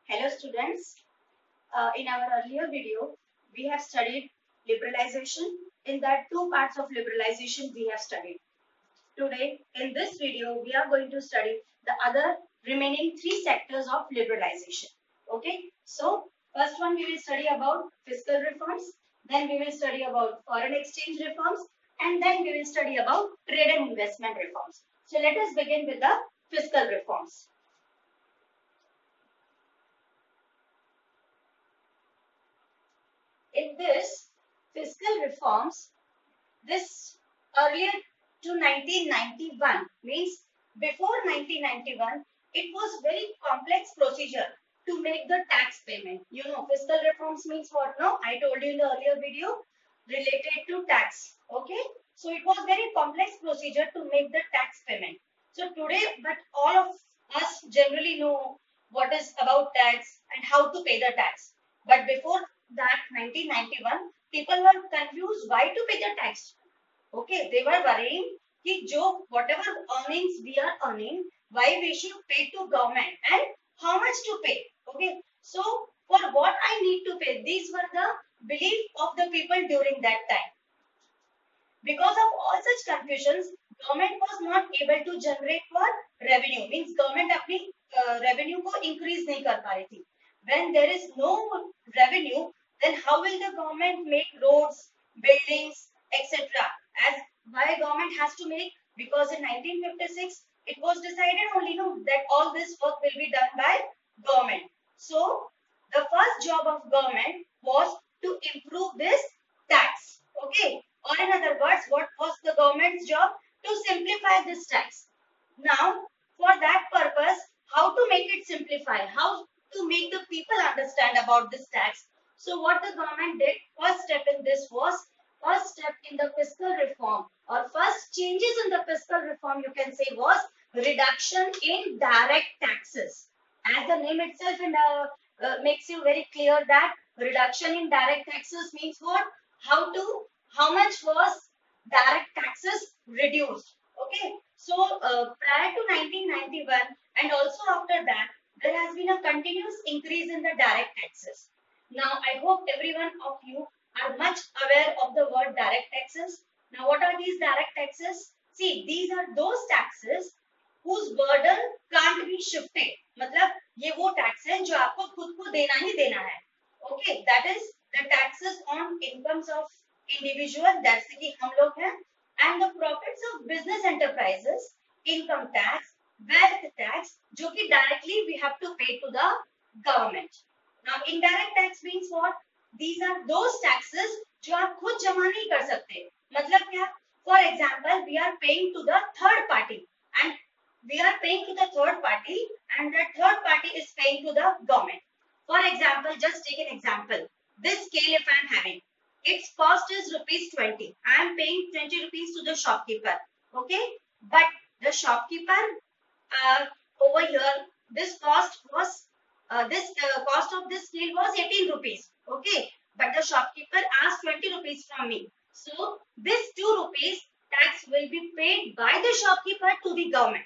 Hello students, in our earlier video, we have studied liberalization. In that two parts of liberalization we have studied. Today, in this video, we are going to study the other remaining three sectors of liberalization. Okay, so first one we will study about fiscal reforms, then we will study about foreign exchange reforms, and then we will study about trade and investment reforms. So let us begin with the fiscal reforms. In this fiscal reforms, this earlier to 1991 means before 1991, it was very complex procedure to make the tax payment. You know, fiscal reforms means what? No, I told you in the earlier video related to tax. Okay, so it was very complex procedure to make the tax payment. So today, but all of us generally know what is about tax and how to pay the tax. But before that 1991, people were confused why to pay the tax. Okay, they were worrying कि जो whatever earnings we are earning, why we should pay to government and how much to pay. Okay, so for what I need to pay, these were the belief of the people during that time. Because of all such confusions, government was not able to generate what revenue. Means government अपनी revenue को increase नहीं कर पा रही थी. When there is no revenue, then how will the government make roads, buildings, etc. As why government has to make? Because in 1956 it was decided only that all this work will be done by government. So the first job of government was to improve this tax. Okay. Or in other words, what was the government's job? To simplify this tax. Now, for that purpose, how to make it simplify? How to make the people understand about this tax? So what the government did, first step in this was, first step in the fiscal reform or first changes in the fiscal reform you can say was reduction in direct taxes. As the name itself makes you very clear that reduction in direct taxes means what? How much was direct taxes reduced? Okay, so prior to 1991 and also after that, there has been a continuous increase in the direct taxes. Now, I hope everyone of you are much aware of the word direct taxes. Now, what are these direct taxes? See, these are those taxes whose burden can't be shifted. मतलब ये वो tax है जो आपको खुद को देना ही देना है. Okay, that is the taxes on incomes of individual, जैसे कि हम लोग हैं, and the profits of business enterprises, income tax, wealth tax, जो कि directly we have to pay to the government. Now, indirect tax means what? These are those taxes जो आप खुद जमा नहीं कर सकते. मतलब क्या? For example, we are paying to the third party, and that third party is paying to the government. For example, just take an example. This scale if I am having, its cost is rupees 20. I am paying 20 rupees to the shopkeeper. Okay, but the shopkeeper over here, this cost was cost of this scale was 18 rupees. Okay, but the shopkeeper asked 20 rupees from me. So this 2 rupees tax will be paid by the shopkeeper to the government.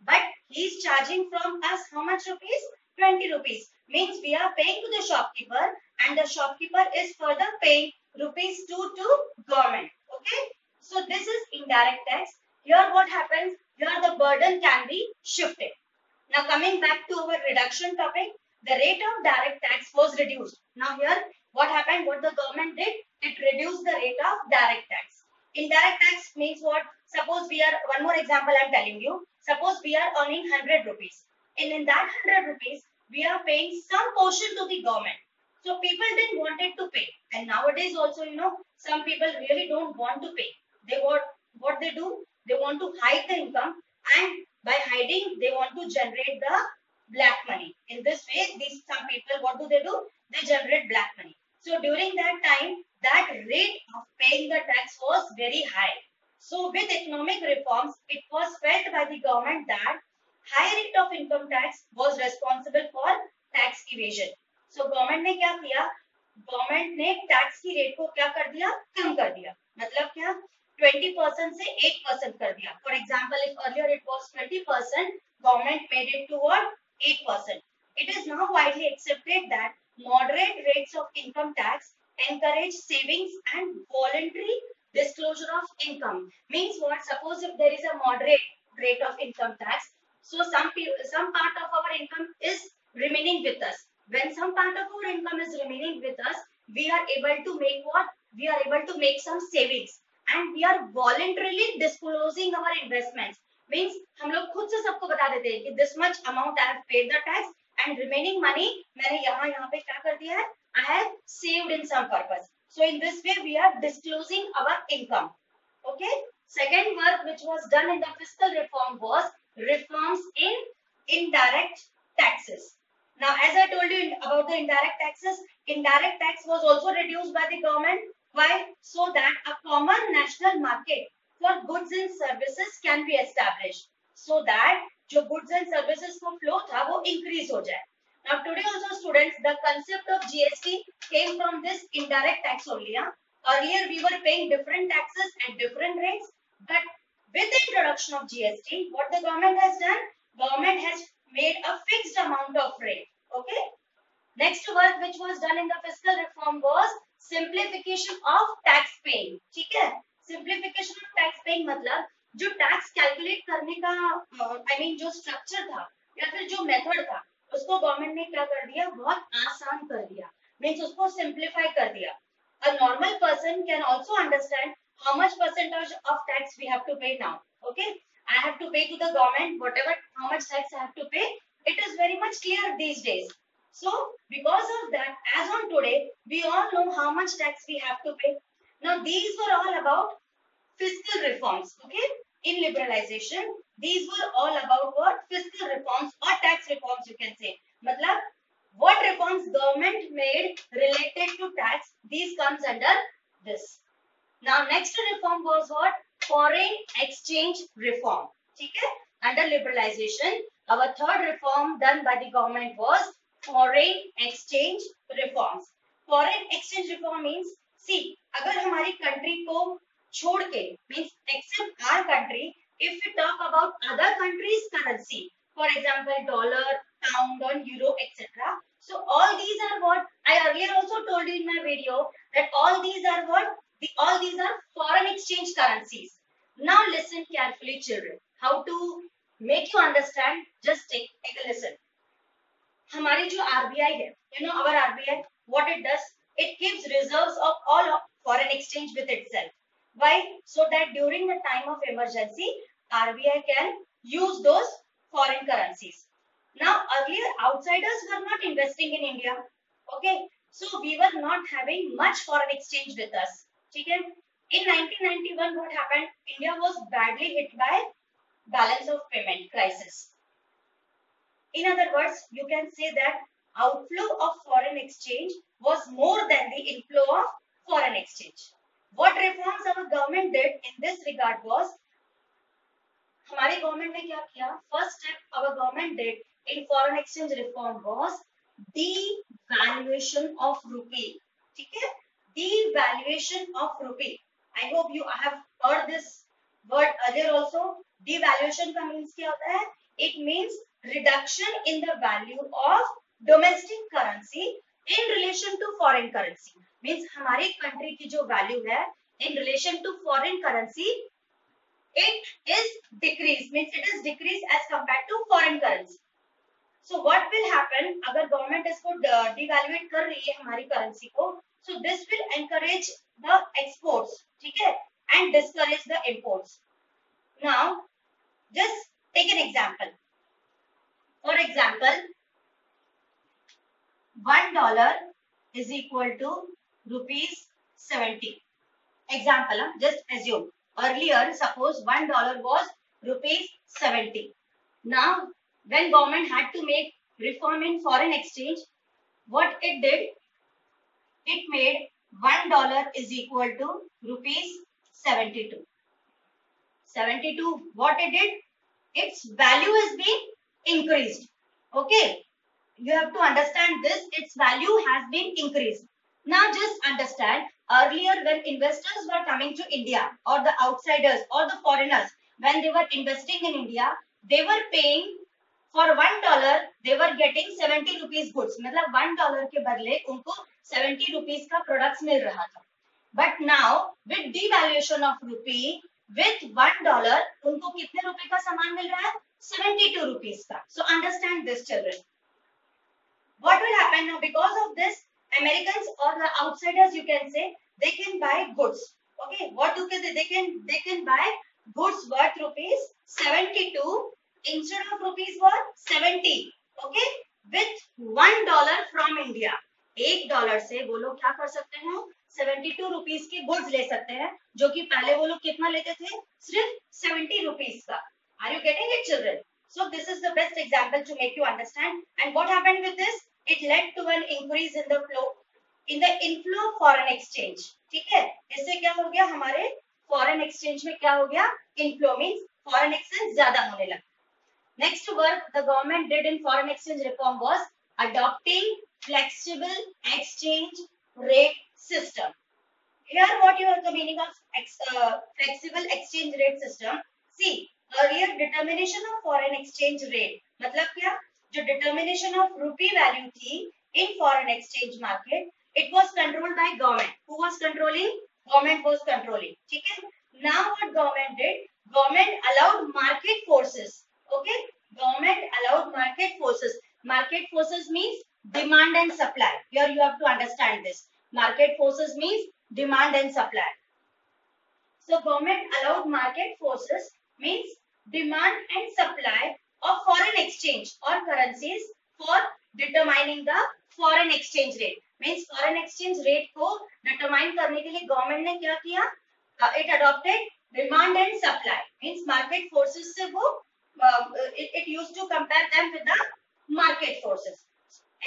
But he is charging from us how much rupees? 20 rupees. Means we are paying to the shopkeeper and the shopkeeper is further paying rupees 2 to government. Okay. So this is indirect tax. Here what happens? Here the burden can be shifted. Now coming back to our reduction topic, the rate of direct tax was reduced. Now here what happened? What the government did? It reduced the rate of direct tax. Indirect tax means what? Suppose we are, one more example I am telling you. Suppose we are earning 100 rupees. And in that 100 rupees, we are paying some portion to the government. So people didn't want it to pay. And nowadays also, some people really don't want to pay. They want, what they do? They want to hide the income, and by hiding, they want to generate the black money. In this way, some people, what do? They generate black money. So during that time, that rate of paying the tax was very high. So with economic reforms, it was felt by the government that high rate of income tax was responsible for tax evasion. So government ने क्या किया? Government ने tax की rate को क्या कर दिया? कम कर दिया. मतलब क्या? 20% से 8% कर दिया. For example, if earlier it was 20%, government made it to what? 8%. It is now widely accepted that moderate rates of income tax encourage savings and voluntary disclosure of income. Means what? Suppose if there is a moderate rate of income tax, so some part of our income is remaining with us. When some part of our income is remaining with us, we are able to make what? We are able to make some savings and we are voluntarily disclosing our investments. Means हम लोग खुद से सबको बता देते हैं कि this much amount I have paid the tax and remaining money मैंने यहाँ पे क्या कर दिया है? I have saved in some purpose. So in this way we are disclosing our income. Okay. Second work which was done in the fiscal reform was reforms in indirect taxes. Now, as I told you about the indirect taxes, indirect tax was also reduced by the government. Why? So that a common national market for goods and services can be established. So that जो goods and services को flow था वो increase हो जाए. Now today also students, the concept of GST came from this indirect tax only. Earlier we were paying different taxes at different rates, but with the introduction of GST, what the government has done? Government has made a fixed amount of rate. Okay. Next work which was done in the fiscal reform was simplification of tax paying. ठीक है? Simplification of tax paying मतलब जो tax calculate करने का I mean जो structure था या फिर जो method था उसको government ने क्या कर दिया? बहुत आसान कर दिया. Means उसको simplify कर दिया. A normal person can also understand how much percentage of tax we have to pay now. Okay, I have to pay to the government whatever how much tax I have to pay. It is very much clear these days. So because of that, as on today, we all know how much tax we have to pay. Now these were all about fiscal reforms. Okay, in liberalization, these were all about what? Fiscal reforms or tax reforms you can say. Matlab, what reforms government made related to tax, these comes under this. Now next reform was what? Foreign exchange reform. Okay? Under liberalization, our third reform done by the government was foreign exchange reforms. Foreign exchange reform means, see, अगर हमारी country को छोड़ के, means except our country, if we talk about other countries' currency, for example, dollar, pound, or euro, etc. So all these are what I earlier also told you in my video that all these are what? All these are foreign exchange currencies. Now listen carefully, children. How to make you understand? Just take a listen. हमारी जो RBI है, you know our RBI, what it does? It keeps reserves of all of foreign exchange with itself. Why? So that during the time of emergency, RBI can use those foreign currencies. Now earlier outsiders were not investing in India. Okay, so we were not having much foreign exchange with us. Okay? In 1991, what happened? India was badly hit by balance of payment crisis. In other words, you can say that outflow of foreign exchange was more than the inflow of foreign exchange. What reforms our government did in this regard was, हमारी government ने क्या किया? First step our government did in foreign exchange reform was devaluation of rupee. ठीक है? Devaluation of rupee. I hope you have heard this word earlier also. Devaluation का means क्या होता है? It means reduction in the value of domestic currency in relation to foreign currency. Means हमारी country की जो value है in relation to foreign currency, it is decreased. Means it is decreased as compared to foreign currency. So what will happen अगर government इसको devaluate कर रही है हमारी currency को? So this will encourage the exports, ठीक है, and discourage the imports. Now, just take an example. For example, $1 is equal to rupees 70. Example, just assume. Earlier, suppose $1 was rupees 70. Now, when government had to make reform in foreign exchange, what it did? It made $1 is equal to rupees 72. 72, what it did? Its value is being increased. Okay, you have to understand this. Its value has been increased. Now just understand, earlier when investors were coming to India, or the outsiders or the foreigners, when they were investing in India, they were paying For $1 they were getting 70 rupees goods. मतलब $1 के बदले उनको 70 rupees का products मिल रहा था. But now with devaluation of rupee, with $1 उनको कितने रुपए का सामान मिल रहा है? 72 rupees का. So understand this, children. What will happen now? Because of this, Americans or the outsiders, you can say, they can buy goods. Okay, what do they can buy goods worth rupees 72 instead of rupees worth 70. Okay, with $1 from India. $1 से वो लोग क्या कर सकते हैं? 72 rupees के goods ले सकते हैं, जो कि पहले वो लोग कितना लेते थे? सिर्फ 70 rupees का. Are you getting it, children? So this is the best example to make you understand. And what happened with this? It led to an increase in the flow, in the inflow of foreign exchange. ठीक है? इससे क्या हो गया? हमारे foreign exchange में क्या हो गया? Inflow means foreign exchange ज्यादा होने लगा. Next work the government did in foreign exchange reform was adopting flexible exchange rate system. Here what you have the meaning of flexible exchange rate system? See, earlier determination of foreign exchange rate मतलब क्या? जो determination of rupee value थी in foreign exchange market, it was controlled by government. Who was controlling? Government was controlling. ठीक है? Now what government did? Government allowed market forces. Okay, government allowed market forces. Market forces means demand and supply. Here you have to understand this. Market forces means demand and supply. So government allowed market forces means demand and supply of foreign exchange or currencies for determining the foreign exchange rate. Means foreign exchange rate को determine करने के लिए government ने क्या किया? It adopted demand and supply. Means market forces से वो it used to compare them with the market forces.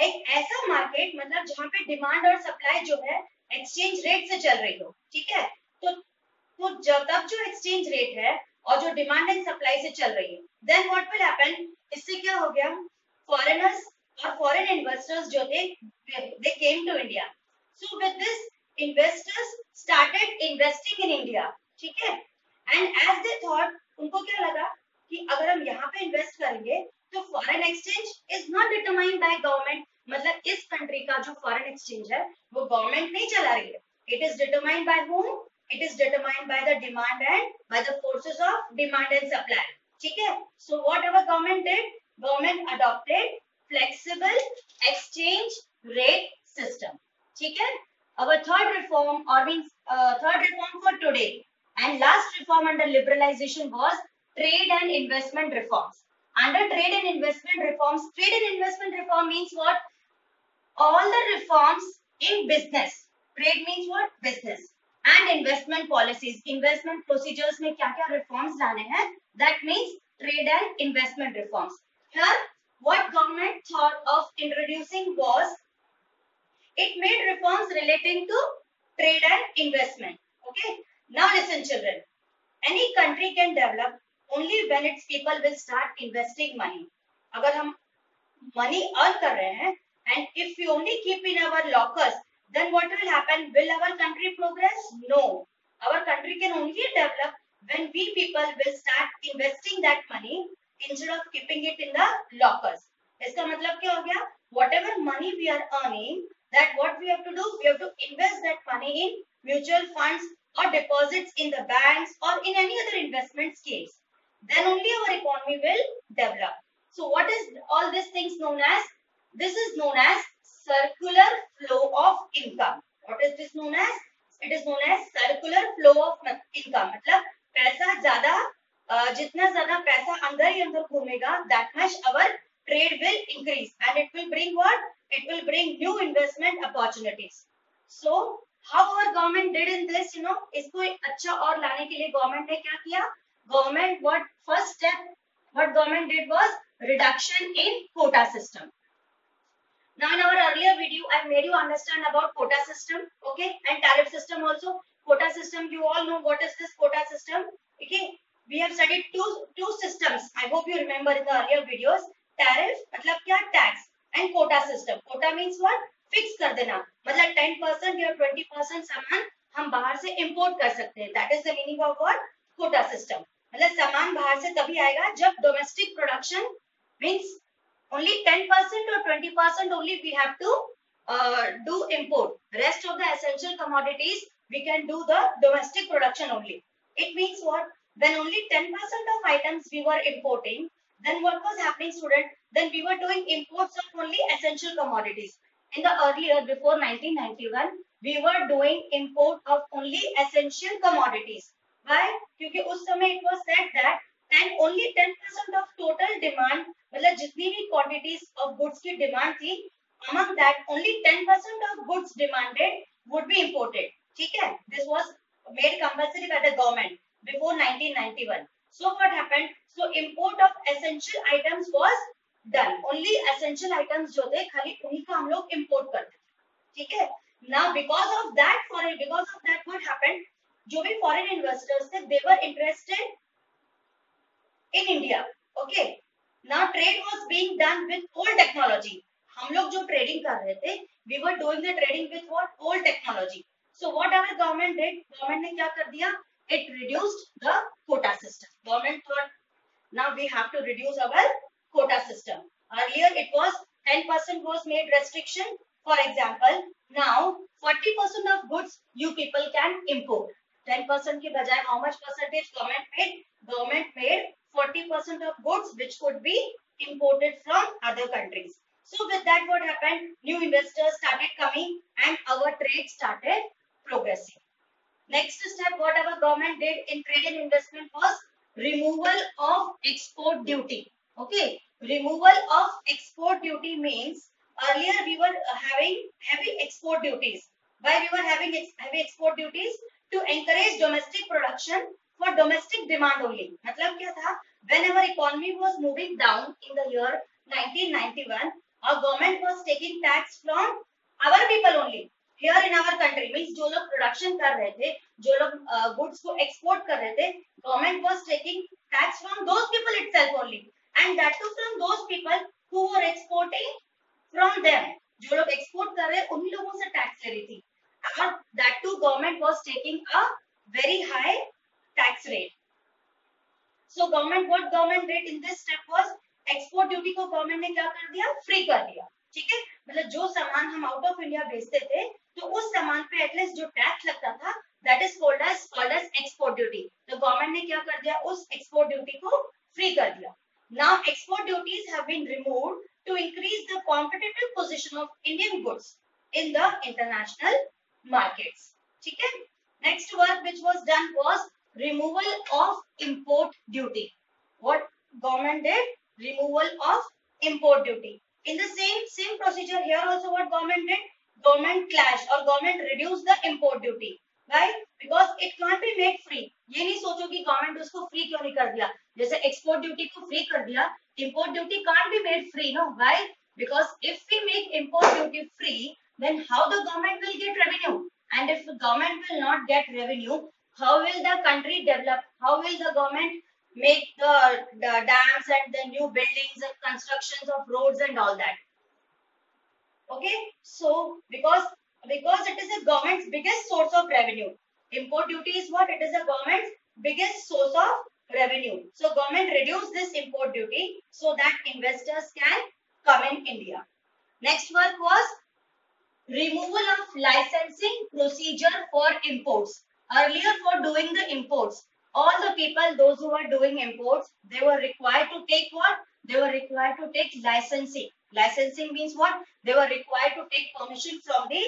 एक ऐसा मार्केट मतलब जहाँ पे डिमांड और सप्लाई जो है एक्सचेंज रेट से चल रही हो. ठीक है? तो तब जो एक्सचेंज रेट है और जो डिमांड एंड सप्लाई से चल रही है, देन व्हाट विल हैपन? इससे क्या हो गया? फॉरेनर्स और फॉरेन इन्वेस्टर्स जो थे, they came to India. So with this investors started investing in India. ठीक है? एंड एज दे थॉट, उनको क्या लगा कि अगर हम यहाँ पे इन्वेस्ट करेंगे तो foreign exchange is not determined by government. मतलब इस कंट्री का जो फॉरेन एक्सचेंज है वो गवर्नमेंट नहीं चला रही है. It is determined by whom? It is determined by the demand and by the forces of demand and supply. ठीक है? So what our government did? Government adopted flexible exchange rate system. ठीक है? Our third reform or means third reform for today and last reform under liberalization was trade and investment reforms. Under trade and investment reforms, trade and investment reform means what? All the reforms in business. Trade means what? Business. And investment policies, investment procedures में क्या क्या reforms लाने हैं? That means trade and investment reforms. Here, what government thought of introducing was, it made reforms relating to trade and investment. Okay. Now listen, children. Any country can develop only when its people will start investing money. अगर हम money earn कर रहे हैं, and if we only keep in our lockers, then what will happen? Will our country progress? No. Our country can only develop when we people will start investing that money instead of keeping it in the lockers. इसका मतलब क्या हो गया? Whatever money we are earning, that what we have to do? We have to invest that money in mutual funds or deposits in the banks or in any other investment schemes. Then only our economy will develop. So what is all these things known as? This is known as circular flow of income. What is this known as? It is known as circular flow of income. मतलब पैसा ज़्यादा, जितना ज़्यादा पैसा अंदर ही अंदर घूमेगा, that much our trade will increase and it will bring what? It will bring new investment opportunities. So how our government did in this, you know, इसको अच्छा और लाने के लिए government ने क्या किया? Government what first step what government did was reduction in quota system. Now in our earlier video, I made you understand about quota system, okay, and tariff system also. Quota system, you all know what is this quota system, okay. We have studied two systems. I hope you remember in the earlier videos. Tariff, मतलब क्या? Tax, and quota system. Quota means what? Fix कर देना. मतलब 10% या 20% सामान हम बाहर से import कर सकते हैं. That is the meaning of what? Quota system. मतलब सामान बाहर से तभी आएगा जब domestic production means only 10% or 20% only we have to do import. Rest of the essential commodities we can do the domestic production only. It means what? When only 10% of items we were importing, then what was happening, student? Then we were doing imports of only essential commodities. In the earlier, before 1991, we were doing import of only essential commodities. Why? क्योंकि उस समय it was said that only 10% of total demand, मतलब जितनी भी quantities of goods की demand थी, among that only 10% of goods demanded would be imported. ठीक है? This was made compulsory by the government before 1991. So what happened? So import of essential items was done. Only essential items जो थे खाली उन्हीं का हम लोग import करते थे. ठीक है? Now because of that what happened? जो भी foreign investors थे, they were interested in India. Okay. Now trade was being done with old technology. हम लोग जो trading कर रहे थे, we were doing the trading with what? Old technology. So what our government did? Government ने क्या कर दिया? It reduced the quota system. Government thought, now we have to reduce our quota system. Earlier it was 10% was made restriction. For example, now 40% of goods you people can import. 10% के बजाय how much percentage government made? Government made 40% of goods which could be imported from other countries. So with that what happened? New investors started coming and our trade started progressing. Next step what our government did in trade and investment was removal of export duty. Okay, removal of export duty means earlier we were having heavy export duties. Why we were having heavy export duties? To encourage domestic production for domestic demand only. मतलब क्या था? When our economy was moving down in the year 1991, our government was taking tax from our people only. Here in our country means जो लोग production कर रहे थे, जो लोग goods को export कर रहे थे, government was taking tax from those people itself only, and that too from those people who were exporting from them. जो लोग export कर रहे उन्हीं लोगों से tax ले रही थी. And that too government was taking a very high tax rate. So what government did in this step was export duty को government ने क्या कर दिया? Free कर दिया. ठीक है? मतलब जो सामान हम out of India भेजते थे, तो उस सामान पे at least जो tax लगता था, that is called as export duty. तो government ने क्या कर दिया? उस export duty को free कर दिया. Now export duties have been removed to increase the competitive position of Indian goods in the international markets. ठीक है? Next work which was done was removal of import duty. What government did? Removal of import duty. In the same procedure here also what government did? Government clashed or government reduced the import duty. Why? Because it can't be made free. ये नहीं सोचो कि government उसको free क्यों नहीं कर दिया. जैसे export duty को free कर दिया, import duty can't be made free, no? Why? Because if we make import duty free, then how the government will get revenue? And if the government will not get revenue, how will the country develop? How will the government make the dams and the new buildings and constructions of roads and all that? Okay, so because it is a government's biggest source of revenue. Import duty is what? It is a government's biggest source of revenue. So government reduced this import duty so that investors can come in India. Next work was removal of licensing procedure for imports. Earlier for doing the imports, all the people, those who were doing imports, they were required to take what? They were required to take licensing. Licensing means what? They were required to take permission from the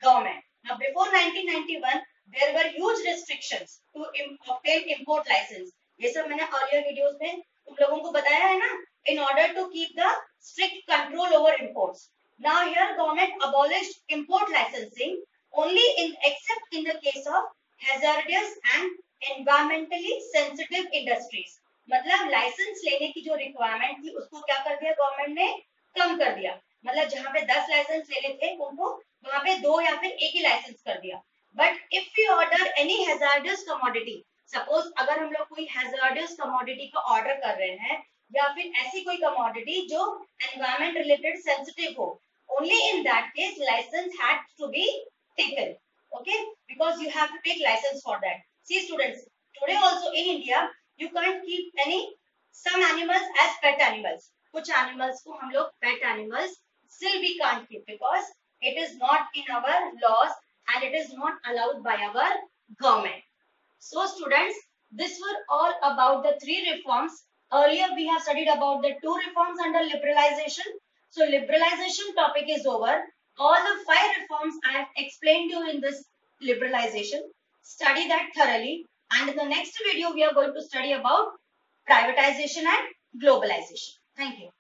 government. Now before 1991, there were huge restrictions to obtain import license. ये सब मैंने earlier videos में तुम लोगों को बताया है ना? In order to keep the strict control over imports. Now here government abolished import licensing only except in the case of hazardous and environmentally sensitive industries. मतलब लाइसेंस लेने की जो रिक्वायरमेंट थी उसको क्या कर दिया गवर्नमेंट ने? कम कर दिया. मतलब जहाँ पे 10 लाइसेंस लेने थे उनको वहाँ पे 2 या फिर 1 ही लाइसेंस कर दिया. But if we order any hazardous commodity, suppose अगर हम लोग कोई हैजार्डस कमोडिटी का ऑर्डर कर रहे हैं या फिर ऐसी कोई कमोडिटी जो एनवायरमेंट रिलेटेड सेंसिटिव हो, only in that case license had to be taken. Okay, because you have to take license for that. See students, today also in India you can't keep some animals as pet animals. कुछ animals को हम लोग pet animals still we can't keep because it is not in our laws and it is not allowed by our government. So students, this were all about the 3 reforms. Earlier we have studied about the 2 reforms under liberalization. So liberalization topic is over. All the 5 reforms I have explained to you in this liberalization. Study that thoroughly, and in the next video we are going to study about privatization and globalization. Thank you.